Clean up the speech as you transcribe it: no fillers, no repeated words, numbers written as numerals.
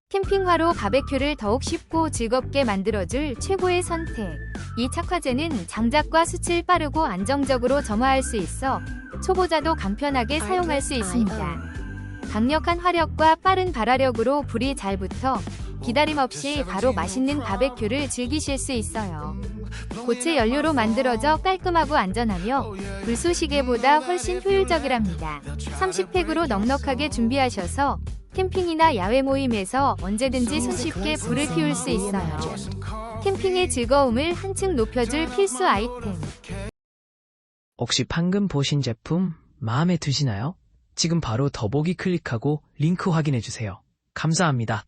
캠핑화로 바베큐를 더욱 쉽고 즐겁게 만들어줄 최고의 선택. 이 착화제는 장작과 숯을 빠르고 안정적으로 점화할 수 있어 초보자도 간편하게 사용할 수 있습니다. 강력한 화력과 빠른 발화력으로 불이 잘 붙어 기다림 없이 바로 맛있는 바베큐를 즐기실 수 있어요. 고체 연료로 만들어져 깔끔하고 안전하며 불쏘시개보다 훨씬 효율적이랍니다. 30팩으로 넉넉하게 준비하셔서 캠핑이나 야외 모임에서 언제든지 손쉽게 불을 피울 수 있어요. 캠핑의 즐거움을 한층 높여줄 필수 아이템. 혹시 방금 보신 제품 마음에 드시나요? 지금 바로 더보기 클릭하고 링크 확인해주세요. 감사합니다.